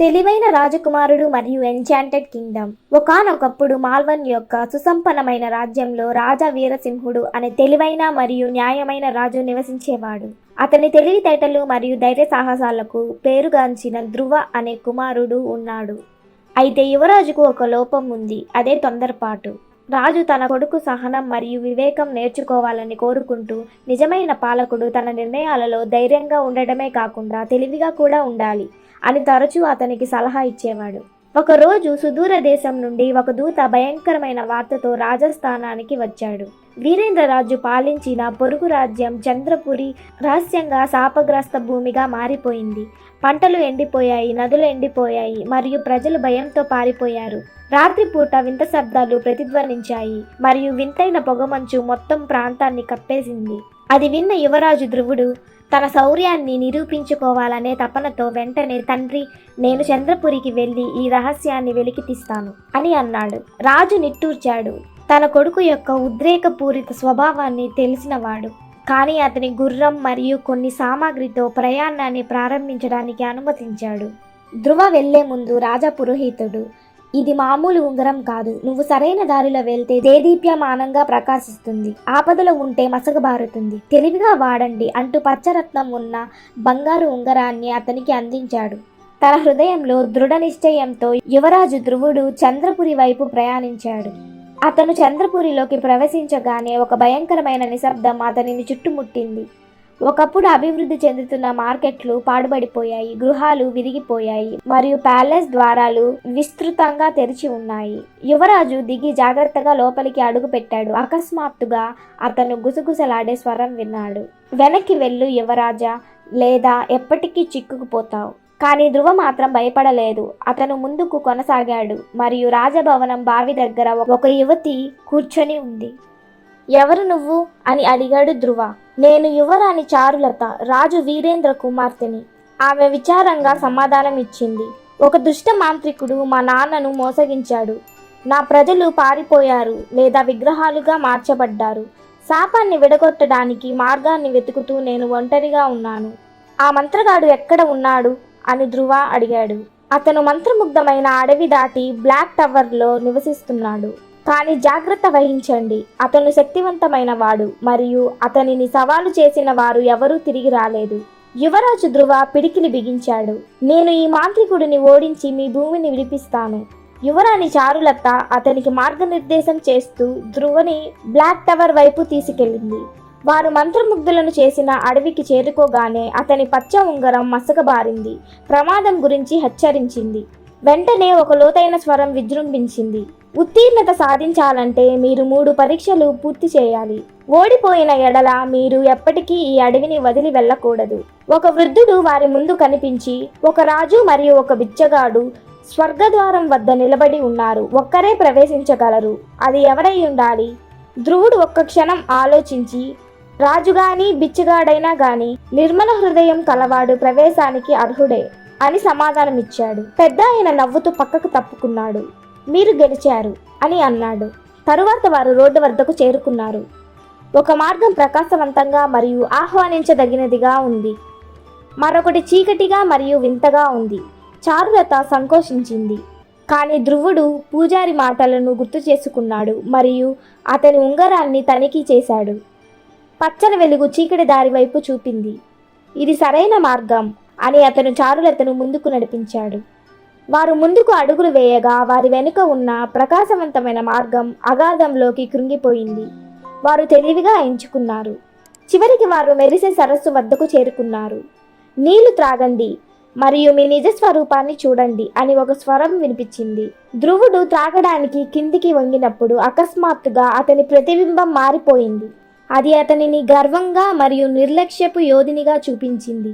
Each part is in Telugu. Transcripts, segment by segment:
తెలివైన రాజకుమారుడు మరియు ఎన్చాంటెడ్ కింగ్డమ్. ఒకానొకప్పుడు మాల్వన్ యొక్క సుసంపన్నమైన రాజ్యంలో రాజా వీరసింహుడు అనే తెలివైన మరియు న్యాయమైన రాజు నివసించేవాడు. అతని తెలివితేటలు మరియు ధైర్య సాహసాలకు పేరుగాంచిన ధ్రువ అనే కుమారుడు ఉన్నాడు. అయితే యువరాజుకు ఒక లోపం ఉంది, అదే తొందరపాటు. రాజు తన కొడుకు సహనం మరియు వివేకం నేర్చుకోవాలని కోరుకుంటూ, నిజమైన పాలకుడు తన నిర్ణయాలలో ధైర్యంగా ఉండడమే కాకుండా తెలివిగా కూడా ఉండాలి అని తరచూ అతనికి సలహా ఇచ్చేవాడు. ఒకరోజు సుదూర దేశం నుండి ఒక దూత భయంకరమైన వార్తతో రాజస్థానానికి వచ్చాడు. వీరేంద్రరాజు పాలించిన పొరుగు రాజ్యం చంద్రపురి రహస్యంగా శాపగ్రస్త భూమిగా మారిపోయింది. పంటలు ఎండిపోయాయి, నదులు ఎండిపోయాయి మరియు ప్రజలు భయంతో పారిపోయారు. రాత్రిపూట వింత శబ్దాలు ప్రతిధ్వనించాయి మరియు వింతైన పొగమంచు మొత్తం ప్రాంతాన్ని కప్పేసింది. అది విన్న యువరాజు ధ్రువుడు తన శౌర్యాన్ని నిరూపించుకోవాలనే తపనతో వెంటనే, తండ్రి, నేను చంద్రపురికి వెళ్ళి ఈ రహస్యాన్ని వెలికి తీస్తాను అని అన్నాడు. రాజు నిట్టూర్చాడు. తన కొడుకు యొక్క ఉద్రేకపూరిత స్వభావాన్ని తెలిసినవాడు, కానీ అతని గుర్రం మరియు కొన్ని సామాగ్రితో ప్రయాణాన్ని ప్రారంభించడానికి అనుమతించాడు. ధ్రువ వెళ్లే ముందు రాజా పురోహితుడు, ఇది మామూలు ఉంగరం కాదు. నువ్వు సరైన దారిలో వెళ్తే దేదీప్యమానంగా ప్రకాశిస్తుంది, ఆపదలో ఉంటే మసకబారుతుంది. తెలివిగా వాడండి అంటూ పచ్చరత్నం ఉన్న బంగారు ఉంగరాన్ని అతనికి అందించాడు. తన హృదయంలో దృఢ నిశ్చయంతో యువరాజు ధ్రువుడు చంద్రపురి వైపు ప్రయాణించాడు. అతను చంద్రపురిలోకి ప్రవేశించగానే ఒక భయంకరమైన నిశ్శబ్దం అతనిని చుట్టుముట్టింది. ఒకప్పుడు అభివృద్ధి చెందుతున్న మార్కెట్లు పాడుబడిపోయాయి, గృహాలు విరిగిపోయాయి మరియు ప్యాలెస్ ద్వారాలు విస్తృతంగా తెరిచి ఉన్నాయి. యువరాజు దిగి జాగ్రత్తగా లోపలికి అడుగు పెట్టాడు. అకస్మాత్తుగా అతను గుసగుసలాడే స్వరం విన్నాడు. వెనక్కి వెళ్ళు యువరాజా, లేదా ఎప్పటికీ చిక్కుకుపోతావు. కానీ ధ్రువ మాత్రం భయపడలేదు. అతను ముందుకు కొనసాగాడు మరియు రాజభవనం బావి దగ్గర ఒక యువతి కూర్చొని ఉంది. ఎవరు నువ్వు అని అడిగాడు ధ్రువ. నేను యువరాణి చారులత, రాజు వీరేంద్ర కుమార్తెని. ఆమె విచారంగా సమాధానం ఇచ్చింది. ఒక దుష్ట మాంత్రికుడు మా నాన్నను మోసగించాడు. నా ప్రజలు పారిపోయారు లేదా విగ్రహాలుగా మార్చబడ్డారు. శాపాన్ని విడగొట్టడానికి మార్గాన్ని వెతుకుతూ నేను ఒంటరిగా ఉన్నాను. ఆ మంత్రగాడు ఎక్కడ ఉన్నాడు అని ధ్రువ అడిగాడు. అతను మంత్రముగ్ధమైన అడవి దాటి బ్లాక్ టవర్లో నివసిస్తున్నాడు. కానీ జాగ్రత్త వహించండి, అతను శక్తివంతమైన వాడు మరియు అతనిని సవాలు చేసిన వారు ఎవరూ తిరిగి రాలేదు. యువరాజు ధ్రువ పిడికిలి బిగించాడు. నేను ఈ మాంత్రికుడిని ఓడించి మీ భూమిని విడిపిస్తాను. యువరాణి చారులత అతనికి మార్గనిర్దేశం చేస్తూ ధ్రువని బ్లాక్ టవర్ వైపు తీసుకెళ్ళింది. వారు మంత్రముగ్ధులను చేసిన అడవికి చేరుకోగానే అతని పచ్చ ఉంగరం మసకబారింది. ప్రమాదం గురించి హెచ్చరించింది. వెంటనే ఒక లోతైన స్వరం విజృంభించింది. ఉత్తీర్ణత సాధించాలంటే మీరు 3 పరీక్షలు పూర్తి చేయాలి. ఓడిపోయిన ఎడల మీరు ఎప్పటికీ ఈ అడవిని వదిలి వెళ్ళకూడదు. ఒక వృద్ధుడు వారి ముందు కనిపించి, ఒక రాజు మరియు ఒక బిచ్చగాడు స్వర్గద్వారం వద్ద నిలబడి ఉన్నారు. ఒక్కరే ప్రవేశించగలరు. అది ఎవరై ఉండాలి? ధ్రువుడు ఒక్క క్షణం ఆలోచించి, రాజుగాని బిచ్చగాడైనా గాని నిర్మల హృదయం కలవాడు ప్రవేశానికి అర్హుడే అని సమాధానమిచ్చాడు. పెద్ద ఆయన నవ్వుతూ పక్కకు తప్పుకున్నాడు. మీరు గెలిచారు అని అన్నాడు. తరువాత వారు రోడ్డు వద్దకు చేరుకున్నారు. ఒక మార్గం ప్రకాశవంతంగా మరియు ఆహ్వానించదగినదిగా ఉంది, మరొకటి చీకటిగా మరియు వింతగా ఉంది. చారులత సంకోచించింది. కానీ ధ్రువుడు పూజారి మాటలను గుర్తు చేసుకున్నాడు మరియు అతని ఉంగరాన్ని తనిఖీ చేశాడు. పచ్చని వెలుగు చీకటి దారి వైపు చూపింది. ఇది సరైన మార్గం అని అతను చారులతను ముందుకు నడిపించాడు. వారు ముందుకు అడుగులు వేయగా వారి వెనుక ఉన్న ప్రకాశవంతమైన మార్గం అగాధంలోకి కృంగిపోయింది. వారు తెలివిగా ఎంచుకున్నారు. చివరికి వారు మెరిసే సరస్సు వద్దకు చేరుకున్నారు. నీళ్లు త్రాగండి మరియు మీ నిజ స్వరూపాన్ని చూడండి అని ఒక స్వరం వినిపించింది. ధ్రువుడు త్రాగడానికి కిందికి వంగినప్పుడు అకస్మాత్తుగా అతని ప్రతిబింబం మారిపోయింది. అది అతనిని గర్వంగా మరియు నిర్లక్ష్యపు యోధినిగా చూపించింది.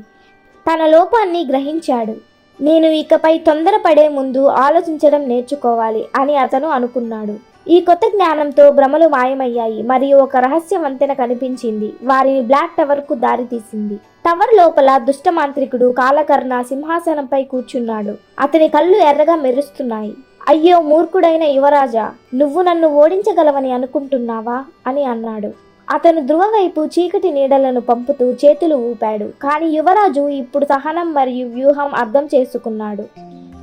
తన లోపాన్ని గ్రహించాడు. నేను ఇకపై తొందరపడే ముందు ఆలోచించడం నేర్చుకోవాలి అని అతను అనుకున్నాడు. ఈ కొత్త జ్ఞానంతో భ్రమలు మాయమయ్యాయి మరియు ఒక రహస్య వంతెన కనిపించింది. వారిని బ్లాక్ టవర్కు దారితీసింది. టవర్ లోపల దుష్ట మాంత్రికుడు కాలకర్ణ సింహాసనంపై కూర్చున్నాడు. అతని కళ్ళు ఎర్రగా మెరుస్తున్నాయి. అయ్యో మూర్ఖుడైన యువరాజా, నువ్వు నన్ను ఓడించగలవని అనుకుంటున్నావా అని అన్నాడు. అతను ధ్రువ వైపు చీకటి నీడలను పంపుతూ చేతులు ఊపాడు. కానీ యువరాజు ఇప్పుడు సహనం మరియు వ్యూహం అర్థం చేసుకున్నాడు.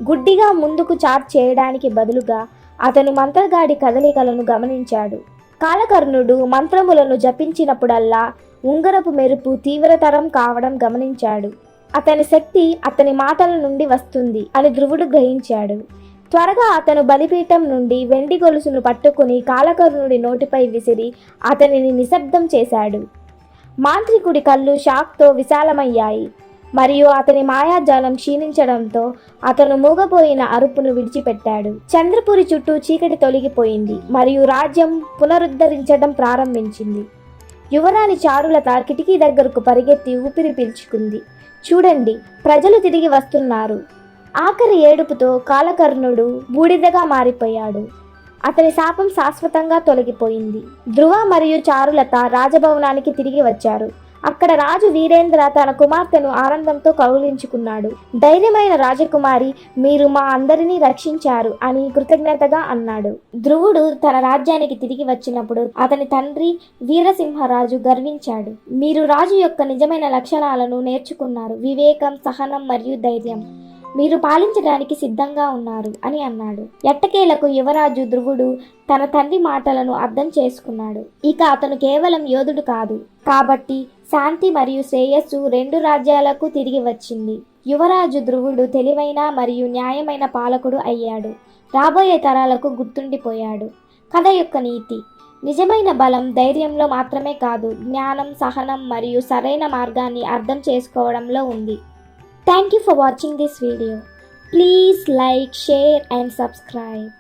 గుడ్డిగా ముందుకు చార్జ్ చేయడానికి బదులుగా అతను మంత్రగాడి కదలికలను గమనించాడు. కాలకర్ణుడు మంత్రములను జపించినప్పుడల్లా ఉంగరపు మెరుపు తీవ్రతరం కావడం గమనించాడు. అతని శక్తి అతని మాటల నుండి వస్తుంది అని ధ్రువుడు గ్రహించాడు. త్వరగా అతను బలిపీఠం నుండి వెండి గొలుసును పట్టుకుని కాలకర్ణుడి నోటిపై విసిరి అతనిని నిశ్శబ్దం చేశాడు. మాంత్రికుడి కళ్ళు షాక్తో విశాలమయ్యాయి మరియు అతని మాయాజాలం క్షీణించడంతో అతను మూగపోయిన అరుపును విడిచిపెట్టాడు. చంద్రపురి చుట్టూ చీకటి తొలగిపోయింది మరియు రాజ్యం పునరుద్ధరించడం ప్రారంభించింది. యువరాణి చారులత కిటికీ దగ్గరకు పరిగెత్తి ఊపిరి పీల్చుకుంది. చూడండి, ప్రజలు తిరిగి వస్తున్నారు. ఆఖరి ఏడుపుతో కాలకర్ణుడు బూడిదగా మారిపోయాడు. అతని శాపం శాశ్వతంగా తొలగిపోయింది. ధ్రువ మరియు చారులత రాజభవనానికి తిరిగి వచ్చారు. అక్కడ రాజు వీరేంద్ర తన కుమార్తెను ఆనందంతో కౌగిలించుకున్నాడు. ధైర్యమైన రాజకుమారి, మీరు మా అందరినీ రక్షించారు అని కృతజ్ఞతగా అన్నాడు. ధ్రువుడు తన రాజ్యానికి తిరిగి వచ్చినప్పుడు అతని తండ్రి వీరసింహరాజు గర్వించాడు. మీరు రాజు యొక్క నిజమైన లక్షణాలను నేర్చుకున్నారు. వివేకం, సహనం మరియు ధైర్యం. మీరు పాలించడానికి సిద్ధంగా ఉన్నారు అని అన్నాడు. ఎట్టకేలకు యువరాజు ధ్రువుడు తన తండ్రి మాటలను అర్థం చేసుకున్నాడు. ఇక అతను కేవలం యోధుడు కాదు. కాబట్టి శాంతి మరియు శ్రేయస్సు రెండు రాజ్యాలకు తిరిగి వచ్చింది. యువరాజు ధ్రువుడు తెలివైన మరియు న్యాయమైన పాలకుడు అయ్యాడు. రాబోయే తరాలకు గుర్తుండిపోయాడు. కథ యొక్క నీతి: నిజమైన బలం ధైర్యంలో మాత్రమే కాదు, జ్ఞానం, సహనం మరియు సరైన మార్గాన్ని అర్థం చేసుకోవడంలో ఉంది. Thank you for watching this video. Please like, share and subscribe.